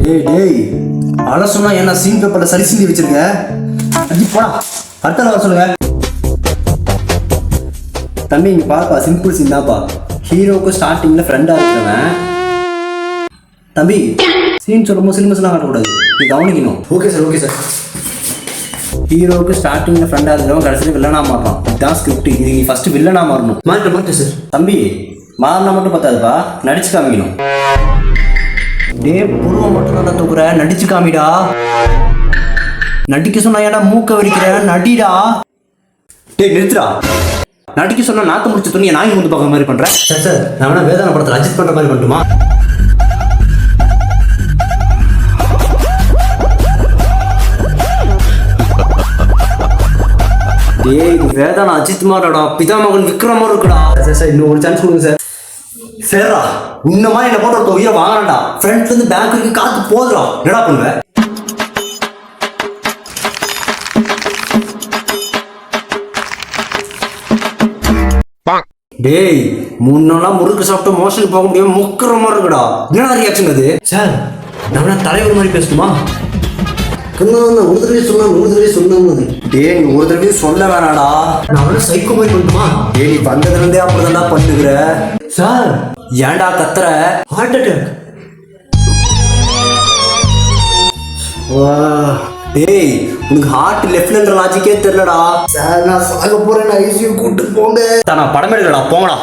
டேய் அட சொன்னா என்ன சீன் பேப்பர்ல சரி செஞ்சு வச்சிருக்க. அஜி போடா அடுத்த வர சொல்லுங்க. தம்பி இங்க பாப்பா சிம்பிள் சீன் தான்ப்பா. ஹீரோக்கு ஸ்டார்டிங்ல ஃப்ரெண்டா இருக்கிறவன். தம்பி சீன் சொல்லும்போது சினிமஸ்லாம் காட்டக்கூடாது, நீ கவனிக்கணும். Okay sir. ஹீரோவுக்கு ஸ்டார்டிங்ல ஃப்ரெண்டா இருக்கிறவன் கடைசியில் வில்லனா மாறான். இதுதான் ஸ்கிரிப்ட். இது நீ ஃபர்ஸ்ட் வில்லனா மாறணும். மாட்டேன் சார். தம்பி மாறினா மட்டும் பத்தாதுப்பா, நடிச்சு காமிக்கணும். டே புருவம் மட்டும் நல்லா தூக்குற, நடிச்சு காமிடா. நடிக்க சொன்னா ஏடா மூக்க வரிக்கிற, நடிடா. டே நிறுத்துடா. நடிக்க சொன்னா நாக்கு முடிச்ச துணியை நாய் வந்து பார்க்குற மாதிரி பண்றேன். சார் நான் வேணா வேதான படத்தில் அட்ஜஸ்ட் பண்ற மாதிரி பண்ணட்டுமா? டேய் இது வேதான அஜித் மாரோட பிதாமகன் விக்ரமா இருக்குடா. சார் இன்னும் ஒரு சான்ஸ் கொடுங்க சார். சரிடா இந்த மாதிரி என்ன போட்டு ஒரு உயிரை வாங்கலாம்டா. ஃப்ரெண்ட்ல இருந்து பேங்க் வரைக்கும் காத்து போதுடா. என்னடா பண்ணுவேன்? டேய் முன்னெல்லாம் முறுக்கு சாப்பிட்டு மோஷன் போக முடியாம முக்கிற மாதிரி இருக்குடா. என்னடா ரியாக்ஷன் அது? சார் நான் தலைவர் மாதிரி பேசணுமா? ஒரு தடவை சொன்ன டேய் நீ ஒரு தடவை சொல்ல வேணாடா. நான் சைக்கோ மாதிரி பண்ணுமா? டேய் நீ வந்ததுல இருந்தே அப்படிதான் பண்ணுகிற. சார் ஏன்டா கத்துற? Heart attack. டேய் உனக்கு ஹார்ட் லெஃப்ட்ன்ற லாஜிக்கே தெரியலடா. சார் நான் சாக போறேன், ஐசியூ கூட்டு போங்க. நான் படம் எடுக்கலடா, போங்கடா.